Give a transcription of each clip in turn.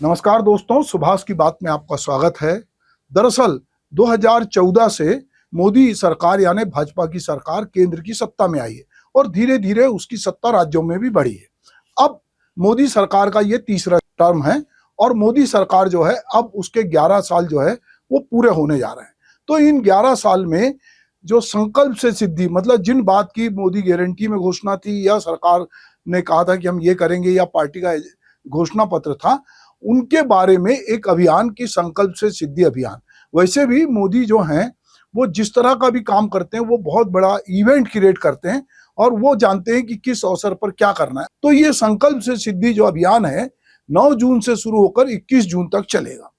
नमस्कार दोस्तों, सुभाष की बात में आपका स्वागत है। दरअसल 2014 से मोदी सरकार यानी भाजपा की सरकार केंद्र की सत्ता में आई है और धीरे धीरे उसकी सत्ता राज्यों में भी बढ़ी है। अब मोदी सरकार का ये तीसरा टर्म है और मोदी सरकार जो है अब उसके 11 साल जो है वो पूरे होने जा रहे हैं। तो इन 11 साल में जो संकल्प से सिद्धि, मतलब जिन बात की मोदी गारंटी में घोषणा थी या सरकार ने कहा था कि हम ये करेंगे या पार्टी का घोषणा पत्र था, उनके बारे में एक अभियान की संकल्प से सिद्धि अभियान। वैसे भी मोदी जो हैं वो जिस तरह का भी काम करते हैं वो बहुत बड़ा इवेंट क्रिएट करते हैं और वो जानते हैं कि किस अवसर पर क्या करना है। तो ये संकल्प से सिद्धि जो अभियान है 9 जून से शुरू होकर 21 जून तक चलेगा।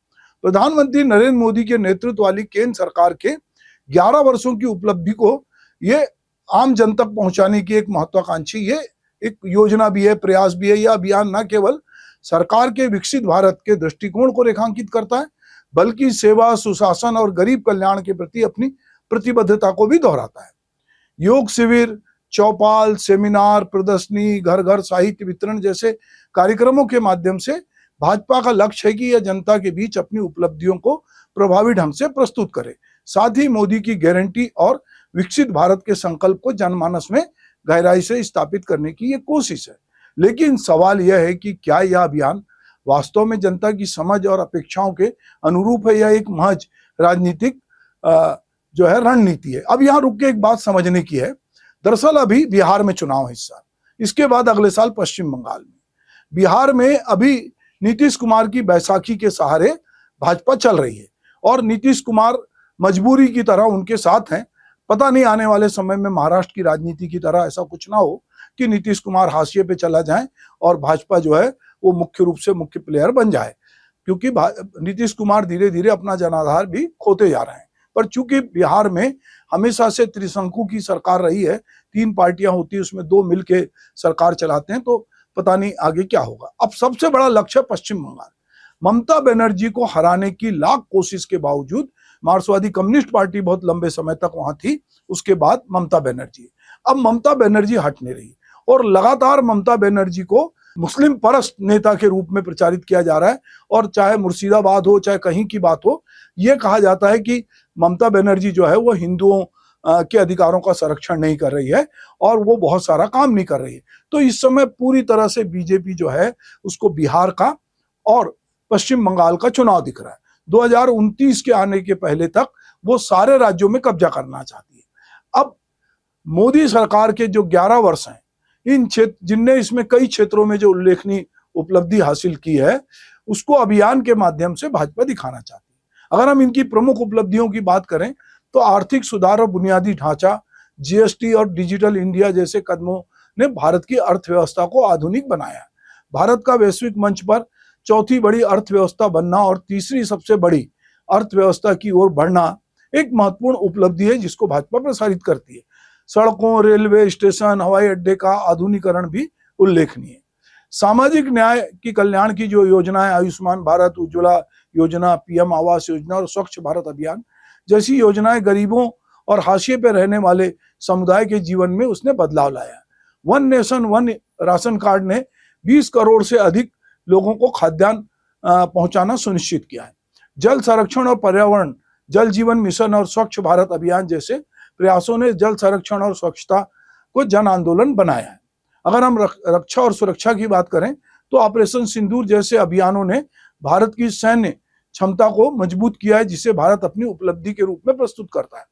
प्रधानमंत्री नरेंद्र मोदी के नेतृत्व वाली केंद्र सरकार के 11 वर्षों की उपलब्धि को ये आम जन तक पहुंचाने की एक महत्वाकांक्षी ये एक योजना भी है, प्रयास भी है। यह अभियान न केवल सरकार के विकसित भारत के दृष्टिकोण को रेखांकित करता है बल्कि सेवा, सुशासन और गरीब कल्याण के प्रति अपनी प्रतिबद्धता को भी दोहराता है। योग शिविर, चौपाल, सेमिनार, प्रदर्शनी, घर घर साहित्य वितरण जैसे कार्यक्रमों के माध्यम से भाजपा का लक्ष्य है कि यह जनता के बीच अपनी उपलब्धियों को प्रभावी ढंग से प्रस्तुत करे। साथ ही मोदी की गारंटी और विकसित भारत के संकल्प को जनमानस में गहराई से स्थापित करने की यह कोशिश है। लेकिन सवाल यह है कि क्या यह अभियान वास्तव में जनता की समझ और अपेक्षाओं के अनुरूप है या एक महज राजनीतिक जो है रणनीति है। अब यहाँ रुक के एक बात समझने की है। दरअसल अभी बिहार में चुनाव है इस साल, इसके बाद अगले साल पश्चिम बंगाल में। बिहार में अभी नीतीश कुमार की बैसाखी के सहारे भाजपा चल रही है और नीतीश कुमार मजबूरी की तरह उनके साथ हैं। पता नहीं आने वाले समय में महाराष्ट्र की राजनीति की तरह ऐसा कुछ ना हो कि नीतीश कुमार हाशिए पे चला जाए और भाजपा जो है वो मुख्य रूप से मुख्य प्लेयर बन जाए, क्योंकि नीतीश कुमार धीरे धीरे अपना जनाधार भी खोते जा रहे हैं। पर चूंकि बिहार में हमेशा से त्रिशंकु की सरकार रही है, 3 पार्टियां होती है, उसमें 2 मिलके सरकार चलाते हैं, तो पता नहीं आगे क्या होगा। अब सबसे बड़ा लक्ष्य पश्चिम बंगाल। ममता बनर्जी को हराने की लाख कोशिश के बावजूद मार्क्सवादी कम्युनिस्ट पार्टी बहुत लंबे समय तक वहां थी, उसके बाद ममता बनर्जी। अब ममता बनर्जी हट नहीं रही और लगातार ममता बनर्जी को मुस्लिम परस्त नेता के रूप में प्रचारित किया जा रहा है। और चाहे मुर्शिदाबाद हो चाहे कहीं की बात हो, यह कहा जाता है कि ममता बनर्जी जो है वो हिंदुओं के अधिकारों का संरक्षण नहीं कर रही है और वो बहुत सारा काम नहीं कर रही है। तो इस समय पूरी तरह से बीजेपी जो है उसको बिहार का और पश्चिम बंगाल का चुनाव दिख रहा है। 2029 के आने के पहले तक वो सारे राज्यों में कब्जा करना चाहती है। अब मोदी सरकार के जो 11 वर्ष हैं, इन क्षेत्र जिनने इसमें कई क्षेत्रों में जो उल्लेखनीय उपलब्धि हासिल की है उसको अभियान के माध्यम से भाजपा दिखाना चाहती है। अगर हम इनकी प्रमुख उपलब्धियों की बात करें तो आर्थिक सुधार और बुनियादी ढांचा, जीएसटी और डिजिटल इंडिया जैसे कदमों ने भारत की अर्थव्यवस्था को आधुनिक बनाया। भारत का वैश्विक मंच पर चौथी बड़ी अर्थव्यवस्था बनना और तीसरी सबसे बड़ी अर्थव्यवस्था की ओर बढ़ना एक महत्वपूर्ण उपलब्धि है जिसको भाजपा प्रसारित करती है। सड़कों, रेलवे स्टेशन, हवाई अड्डे का आधुनिकीकरण भी उल्लेखनीय है। सामाजिक न्याय की कल्याण की जो योजनाएं, आयुष्मान भारत, उज्ज्वला योजना, पीएम आवास योजना और स्वच्छ भारत अभियान जैसी योजनाएं गरीबों और हाशिए पे रहने वाले समुदाय के जीवन में उसने बदलाव लाया। One nation one ration card ने 20 करोड़ से अधिक लोगों को खाद्यान्न पहुंचाना सुनिश्चित किया है। जल संरक्षण और पर्यावरण, जल जीवन मिशन और स्वच्छ भारत अभियान जैसे प्रयासों ने जल संरक्षण और स्वच्छता को जन आंदोलन बनाया है। अगर हम रक्षा और सुरक्षा की बात करें तो ऑपरेशन सिंदूर जैसे अभियानों ने भारत की सैन्य क्षमता को मजबूत किया है, जिसे भारत अपनी उपलब्धि के रूप में प्रस्तुत करता है।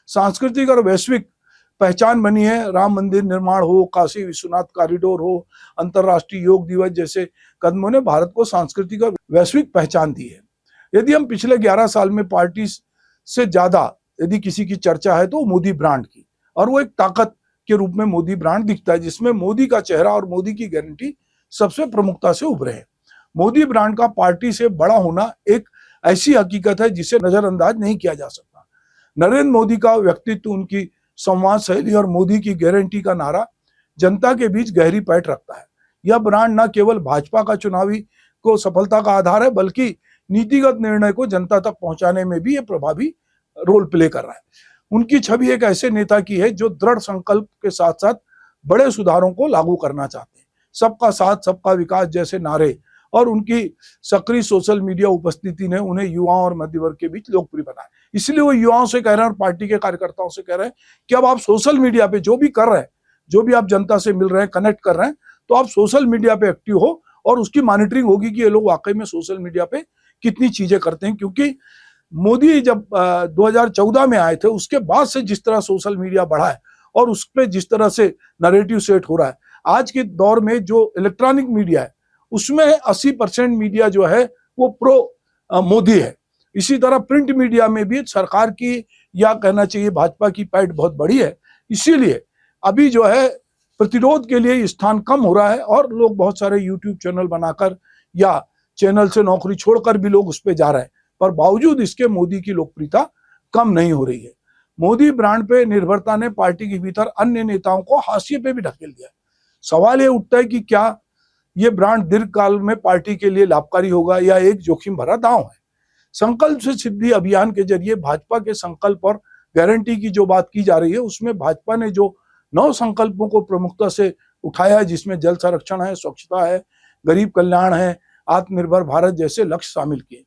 सांस्कृतिक और वैश्विक पहचान बनी है। राम मंदिर निर्माण हो, काशी विश्वनाथ कॉरिडोर हो, अंतर्राष्ट्रीय योग दिवस जैसे कदमों ने भारत को सांस्कृतिक और वैश्विक पहचान दी है। यदि हम पिछले 11 साल में पार्टी से ज्यादा यदि किसी की चर्चा है तो मोदी ब्रांड की, और वो एक ताकत के रूप में मोदी ब्रांड दिखता है जिसमें मोदी का चेहरा और मोदी की गारंटी सबसे प्रमुखता से उभरे हैं। मोदी ब्रांड का पार्टी से बड़ा होना एक ऐसी हकीकत है जिसे नजरअंदाज नहीं किया जा सकता। नरेंद्र मोदी का व्यक्तित्व, उनकी संवाद शैली और मोदी की गारंटी का नारा जनता के बीच गहरी पैठ रखता है। यह ब्रांड न केवल भाजपा का चुनावी को सफलता का आधार है बल्कि नीतिगत निर्णय को जनता तक पहुंचाने में भी यह प्रभावी रोल प्ले कर रहा है। उनकी छवि एक ऐसे नेता की है जो दृढ़ संकल्प के साथ साथ बड़े सुधारों को लागू करना चाहते हैं। सबका साथ सबका विकास जैसे नारे और उनकी सक्रिय सोशल मीडिया उपस्थिति ने उन्हें युवाओं और मध्य वर्ग के बीच लोकप्रिय बनाया। इसलिए वो युवाओं से कह रहे हैं और पार्टी के कार्यकर्ताओं से कह रहे हैं कि अब आप सोशल मीडिया पे जो भी कर रहे हैं, जो भी आप जनता से मिल रहे हैं, कनेक्ट कर रहे हैं, तो आप सोशल मीडिया पे एक्टिव हो और उसकी मॉनिटरिंग होगी कि ये लोग वाकई में सोशल मीडिया पे कितनी चीजें करते हैं। क्योंकि मोदी जब 2014 में आए थे, उसके बाद से जिस तरह सोशल मीडिया बढ़ा है और उस पर जिस तरह से नैरेटिव सेट हो रहा है, आज के दौर में जो इलेक्ट्रॉनिक मीडिया है उसमें 80% मीडिया जो है वो प्रो मोदी है। इसी तरह प्रिंट मीडिया में भी सरकार की, या कहना चाहिए भाजपा की पैठ बहुत बड़ी है। इसीलिए अभी जो है प्रतिरोध के लिए स्थान कम हो रहा है और लोग बहुत सारे यूट्यूब चैनल बनाकर या चैनल से नौकरी छोड़कर भी लोग उस पर जा रहे हैं, पर बावजूद इसके मोदी की लोकप्रियता कम नहीं हो रही है। मोदी ब्रांड पे निर्भरता ने पार्टी के भीतर अन्य नेताओं को हाशिए पे भी ढकेल दिया है। सवाल ये उठता है कि क्या ये ब्रांड दीर्घकाल में पार्टी के लिए लाभकारी होगा या एक जोखिम भरा दांव है। संकल्प से सिद्धि अभियान के जरिए भाजपा के संकल्प और गारंटी की जो बात की जा रही है, उसमें भाजपा ने जो 9 संकल्पों को प्रमुखता से उठाया है, जिसमें जल संरक्षण है, स्वच्छता है, गरीब कल्याण है, आत्मनिर्भर भारत जैसे लक्ष्य शामिल किए।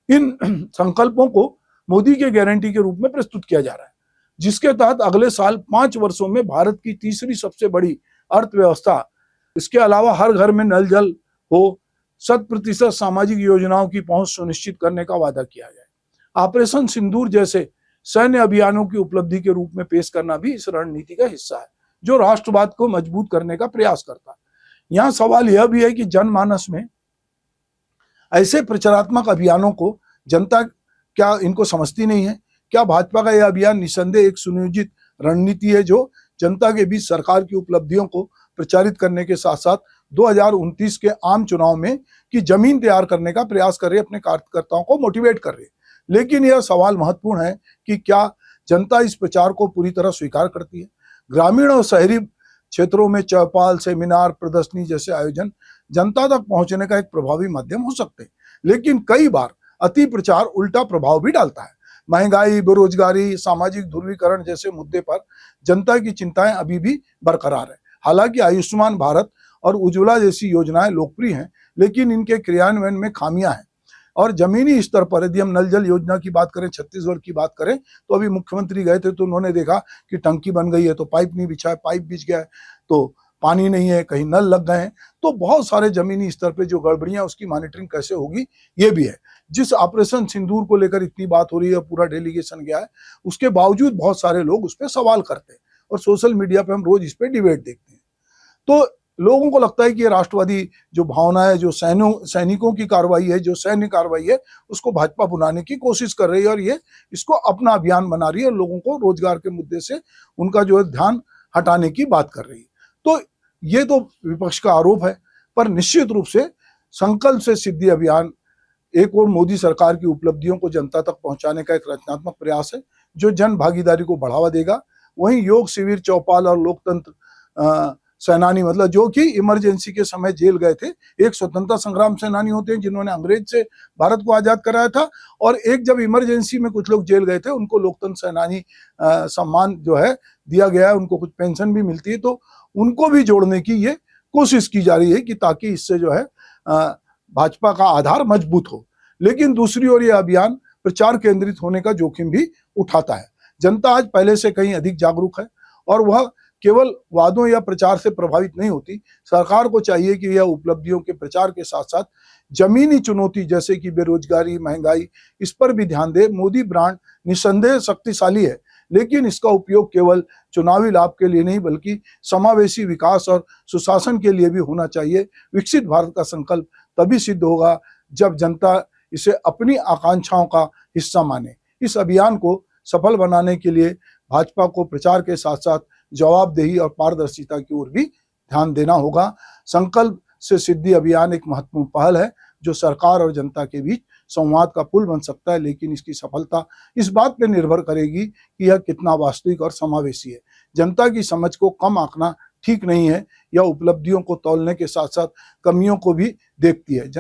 इन संकल्पों को मोदी के गारंटी के रूप में प्रस्तुत किया जा रहा है, जिसके तहत अगले साल 5 वर्षों में भारत की तीसरी सबसे बड़ी अर्थव्यवस्था, इसके अलावा हर घर में नल जल हो, 100% सामाजिक योजनाओं की पहुंच सुनिश्चित करने का वादा किया गया। ऑपरेशन सिंदूर जैसे सैन्य अभियानों की उपलब्धि के रूप में पेश करना भी इस रणनीति का हिस्सा है, जो राष्ट्रवाद को मजबूत करने का प्रयास करता है। यहाँ सवाल यह भी है कि जनमानस में ऐसे प्रचारात्मक अभियानों को जनता क्या इनको समझती नहीं है? क्या भाजपा का यह अभियान निसंदेह एक सुनियोजित रणनीति है जो जनता के बीच सरकार की उपलब्धियों को प्रचारित करने के साथ साथ 2029 के आम चुनाव में की जमीन तैयार करने का प्रयास कर रही है, अपने कार्यकर्ताओं को मोटिवेट कर रही है। लेकिन यह सवाल महत्वपूर्ण है कि क्या जनता इस प्रचार को पूरी तरह स्वीकार करती है? ग्रामीण और शहरी क्षेत्रों में चौपाल, सेमिनार, प्रदर्शनी जैसे आयोजन जनता तक पहुंचने का एक प्रभावी माध्यम हो सकते हैं, लेकिन कई बार अति प्रचार उल्टा प्रभाव भी डालता है। महंगाई, बेरोजगारी, सामाजिक ध्रुवीकरण जैसे मुद्दे पर जनता की चिंताएं अभी भी बरकरार है। हालांकि आयुष्मान भारत और उज्ज्वला जैसी योजनाएं लोकप्रिय हैं, लेकिन इनके क्रियान्वयन में खामियां हैं। और जमीनी स्तर पर यदि हम नल जल योजना की बात करें, छत्तीसगढ़ की बात करें, तो अभी मुख्यमंत्री गए थे तो उन्होंने देखा कि टंकी बन गई है तो पाइप नहीं बिछा है, पाइप बिछ गया है तो पानी नहीं है, कहीं नल लग गए हैं। तो बहुत सारे जमीनी स्तर पे जो गड़बड़ियां, उसकी मॉनिटरिंग कैसे होगी ये भी है। जिस ऑपरेशन सिंदूर को लेकर इतनी बात हो रही है, पूरा डेलीगेशन गया है, उसके बावजूद बहुत सारे लोग उस पर सवाल करते हैं और सोशल मीडिया पे हम रोज इस पर डिबेट देखते हैं। तो लोगों को लगता है कि ये राष्ट्रवादी जो भावना है, जो सैनिकों की कार्रवाई है, जो सैन्य कार्रवाई है, उसको भाजपा बुलाने की कोशिश कर रही है और ये इसको अपना अभियान बना रही है और लोगों को रोजगार के मुद्दे से उनका जो है ध्यान हटाने की बात कर रही है। तो ये तो विपक्ष का आरोप है, पर निश्चित रूप से संकल्प से सिद्धि अभियान एक और मोदी सरकार की उपलब्धियों को जनता तक पहुंचाने का एक रचनात्मक प्रयास है जो जन भागीदारी को बढ़ावा देगा। वहीं योग शिविर, चौपाल और लोकतंत्र सेनानी, मतलब जो कि इमरजेंसी के समय जेल गए थे, एक स्वतंत्रता संग्राम सेनानी होते हैं जिन्होंने अंग्रेज से भारत को आजाद कराया था, और एक जब इमरजेंसी में कुछ लोग जेल गए थे उनको लोकतंत्र सेनानी सम्मान जो है दिया गया है, उनको कुछ पेंशन भी मिलती है। तो उनको भी जोड़ने की ये कोशिश की जा रही है कि ताकि इससे जो है भाजपा का आधार मजबूत हो। लेकिन दूसरी ओर यह अभियान प्रचार केंद्रित होने का जोखिम भी उठाता है। जनता आज पहले से कहीं अधिक जागरूक है और वह केवल वादों या प्रचार से प्रभावित नहीं होती। सरकार को चाहिए कि यह उपलब्धियों के प्रचार के साथ साथ जमीनी चुनौती जैसे कि बेरोजगारी, महंगाई, इस पर भी ध्यान दे। मोदी ब्रांड निसंदेह शक्तिशाली है, लेकिन इसका उपयोग केवल चुनावी लाभ के लिए नहीं बल्कि समावेशी विकास और सुशासन के लिए भी होना चाहिए। विकसित भारत का संकल्प तभी सिद्ध होगा जब जनता इसे अपनी आकांक्षाओं का हिस्सा माने। इस अभियान को सफल बनाने के लिए भाजपा को प्रचार के साथ साथ जवाबदेही और पारदर्शिता की ओर भी ध्यान देना होगा। संकल्प से सिद्धि अभियान एक महत्वपूर्ण पहल है जो सरकार और जनता के बीच संवाद का पुल बन सकता है, लेकिन इसकी सफलता इस बात पर निर्भर करेगी कि यह कितना वास्तविक और समावेशी है। जनता की समझ को कम आंकना ठीक नहीं है, यह उपलब्धियों को तौलने के साथ साथ कमियों को भी देखती है।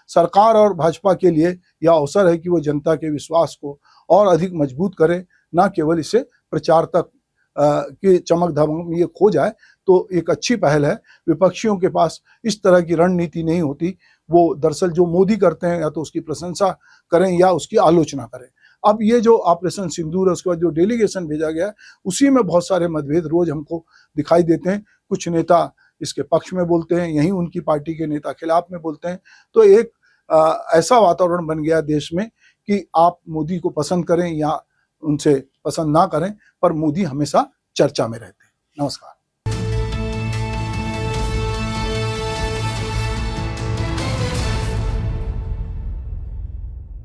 सरकार और भाजपा के लिए यह अवसर है कि वो जनता के विश्वास को और अधिक मजबूत करे, न केवल इसे प्रचार तक की चमक धमक में ये खो जाए। तो एक अच्छी पहल है। विपक्षियों के पास इस तरह की रणनीति नहीं होती, वो दरअसल जो मोदी करते हैं या तो उसकी प्रशंसा करें या उसकी आलोचना करें। अब ये जो ऑपरेशन सिंदूर है, उसके बाद जो डेलीगेशन भेजा गया है, उसी में बहुत सारे मतभेद रोज हमको दिखाई देते हैं। कुछ नेता इसके पक्ष में बोलते हैं, यहीं उनकी पार्टी के नेता खिलाफ में बोलते हैं। तो एक ऐसा वातावरण बन गया देश में कि आप मोदी को पसंद करें या उनसे पसंद ना करें, पर मोदी हमेशा चर्चा में रहते हैं। नमस्कार।